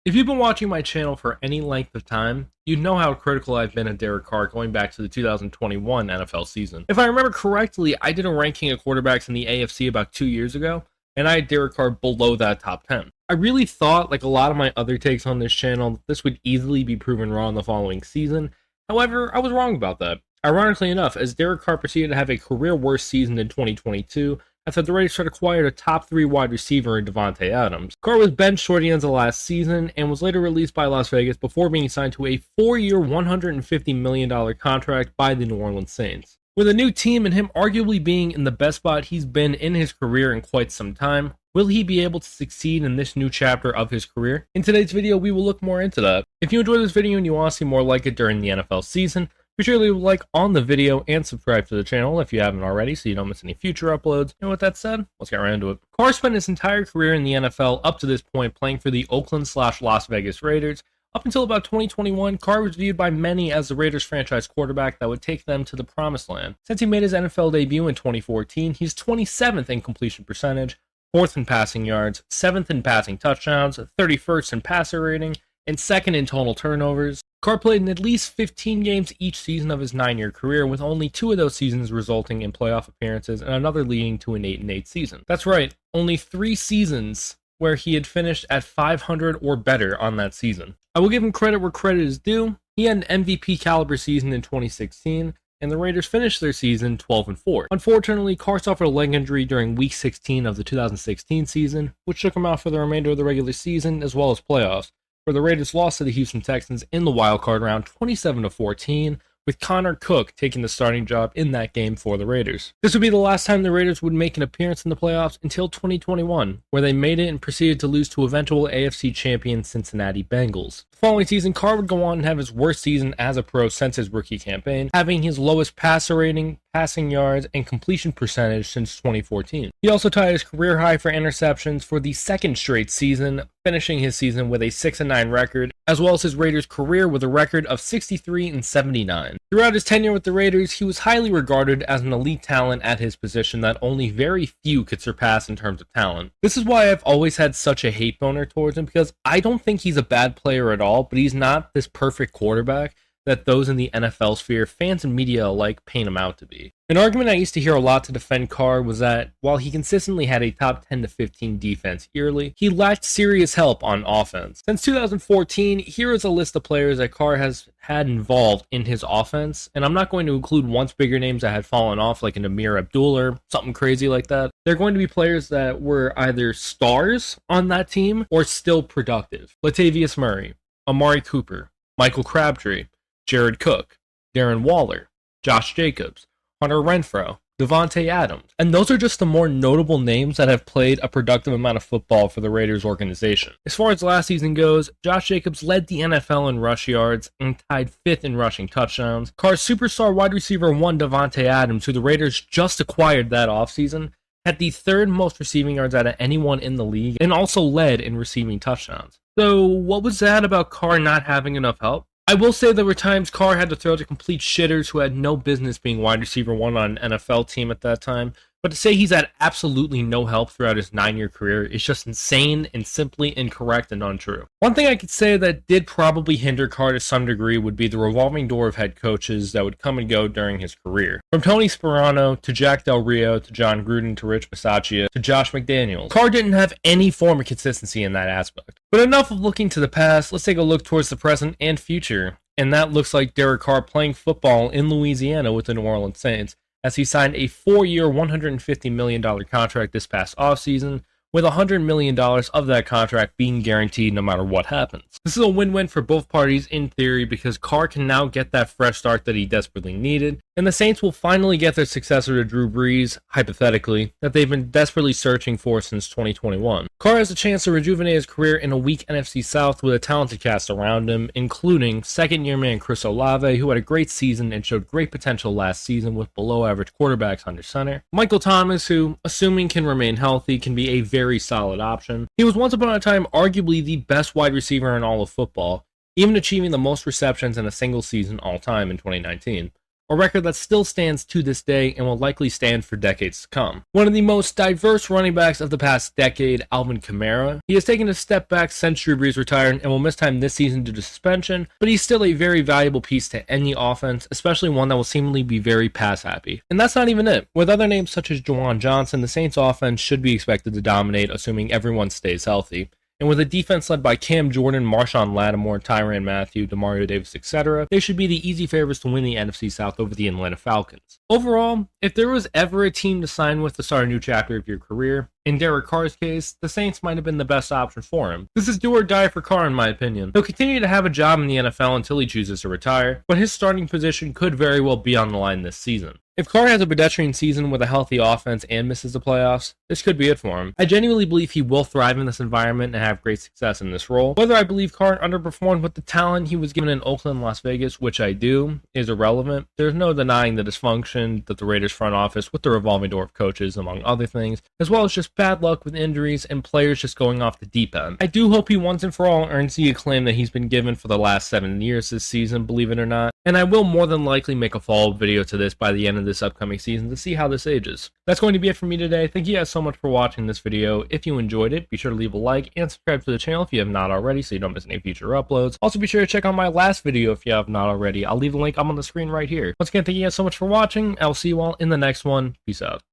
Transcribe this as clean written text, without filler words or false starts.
If you've been watching my channel for any length of time, you'd know how critical I've been of Derek Carr going back to the 2021 NFL season. If I remember correctly, I did a ranking of quarterbacks in the AFC about 2 years ago, and I had Derek Carr below that top 10. I really thought, like a lot of my other takes on this channel, this would easily be proven wrong the following season. However, I was wrong about that. Ironically enough, as Derek Carr proceeded to have a career-worst season in 2022, after the Raiders had acquired a top 3 wide receiver in Davante Adams. Carr was benched toward the end of last season and was later released by Las Vegas before being signed to a 4-year, $150 million contract by the New Orleans Saints. With a new team and him arguably being in the best spot he's been in his career in quite some time, will he be able to succeed in this new chapter of his career? In today's video, we will look more into that. If you enjoyed this video and you want to see more like it during the NFL season, be sure to leave a like on the video and subscribe to the channel if you haven't already so you don't miss any future uploads. And with that said, let's get right into it. Carr spent his entire career in the NFL up to this point playing for the Oakland/Las Vegas Raiders. Up until about 2021, Carr was viewed by many as the Raiders franchise quarterback that would take them to the promised land. Since he made his NFL debut in 2014, he's 27th in completion percentage, 4th in passing yards, 7th in passing touchdowns, 31st in passer rating, and 2nd in total turnovers. Carr played in at least 15 games each season of his 9-year career, with only 2 of those seasons resulting in playoff appearances and another leading to an 8-8 season. That's right, only 3 seasons where he had finished at 500 or better on that season. I will give him credit where credit is due. He had an MVP caliber season in 2016, and the Raiders finished their season 12-4. Unfortunately, Carr suffered a leg injury during Week 16 of the 2016 season, which took him out for the remainder of the regular season as well as playoffs, where the Raiders lost to the Houston Texans in the wildcard round 27-14, with Connor Cook taking the starting job in that game for the Raiders. This would be the last time the Raiders would make an appearance in the playoffs until 2021, where they made it and proceeded to lose to eventual AFC champion Cincinnati Bengals. The following season, Carr would go on and have his worst season as a pro since his rookie campaign, having his lowest passer rating, passing yards, and completion percentage since 2014. He also tied his career high for interceptions for the 2nd straight season, finishing his season with a 6-9 record, as well as his Raiders career with a record of 63-79. Throughout his tenure with the Raiders, he was highly regarded as an elite talent at his position that only very few could surpass in terms of talent. This is why I've always had such a hate boner towards him, because I don't think he's a bad player at all, but he's not this perfect quarterback that those in the NFL sphere, fans and media alike, paint him out to be. An argument I used to hear a lot to defend Carr was that while he consistently had a top 10 to 15 defense yearly, he lacked serious help on offense. Since 2014, here is a list of players that Carr has had involved in his offense, and I'm not going to include once bigger names that had fallen off like an Amir Abdul or something crazy like that. They're going to be players that were either stars on that team or still productive. Latavius Murray, Amari Cooper, Michael Crabtree, Jared Cook, Darren Waller, Josh Jacobs, Hunter Renfrow, Davante Adams, and those are just the more notable names that have played a productive amount of football for the Raiders organization. As far as last season goes, Josh Jacobs led the NFL in rush yards and tied 5th in rushing touchdowns. Carr's superstar wide receiver 1 Davante Adams, who the Raiders just acquired that offseason, had the 3rd most receiving yards out of anyone in the league and also led in receiving touchdowns. So what was that about Carr not having enough help? I will say there were times Carr had to throw to complete shitters who had no business being wide receiver 1 on an NFL team at that time, but to say he's had absolutely no help throughout his 9-year career is just insane and simply incorrect and untrue. One thing I could say that did probably hinder Carr to some degree would be the revolving door of head coaches that would come and go during his career. From Tony Sparano to Jack Del Rio to John Gruden to Rich Bisaccia to Josh McDaniels, Carr didn't have any form of consistency in that aspect. But enough of looking to the past, let's take a look towards the present and future, and that looks like Derek Carr playing football in Louisiana with the New Orleans Saints, as he signed a 4-year, $150 million contract this past offseason, with $100 million of that contract being guaranteed no matter what happens. This is a win-win for both parties in theory because Carr can now get that fresh start that he desperately needed, and the Saints will finally get their successor to Drew Brees, hypothetically, that they've been desperately searching for since 2021. Carr has a chance to rejuvenate his career in a weak NFC South with a talented cast around him, including second-year man Chris Olave, who had a great season and showed great potential last season with below-average quarterbacks under center, Michael Thomas, who, assuming can remain healthy, can be a very solid option. He was once upon a time arguably the best wide receiver in all of football, even achieving the most receptions in a single season all time in 2019. a record that still stands to this day and will likely stand for decades to come. One of the most diverse running backs of the past decade, Alvin Kamara. He has taken a step back since Drew Brees retired and will miss time this season due to suspension, but he's still a very valuable piece to any offense, especially one that will seemingly be very pass happy. And that's not even it. With other names such as Juwan Johnson, the Saints offense should be expected to dominate, assuming everyone stays healthy. And with a defense led by Cam Jordan, Marshawn Lattimore, Tyrann Mathieu, Demario Davis, etc., they should be the easy favorites to win the NFC South over the Atlanta Falcons. Overall, if there was ever a team to sign with to start a new chapter of your career, in Derek Carr's case, the Saints might have been the best option for him. This is do or die for Carr in my opinion. He'll continue to have a job in the NFL until he chooses to retire, but his starting position could very well be on the line this season. If Carr has a pedestrian season with a healthy offense and misses the playoffs, this could be it for him. I genuinely believe he will thrive in this environment and have great success in this role. Whether I believe Carr underperformed with the talent he was given in Oakland and Las Vegas, which I do, is irrelevant. There's no denying the dysfunction that the Raiders front office with the revolving door of coaches, among other things, as well as just bad luck with injuries and players just going off the deep end. I do hope he once and for all earns the acclaim that he's been given for the last 7 years this season, believe it or not, and I will more than likely make a follow-up video to this by the end of this upcoming season to see how this ages. That's going to be it for me today. Thank you guys so much for watching this video. If you enjoyed it, be sure to leave a like and subscribe to the channel if you have not already so you don't miss any future uploads. Also be sure to check out my last video if you have not already. I'll leave the link up on the screen right here. Once again, thank you guys so much for watching. I'll see you all in the next one. Peace out.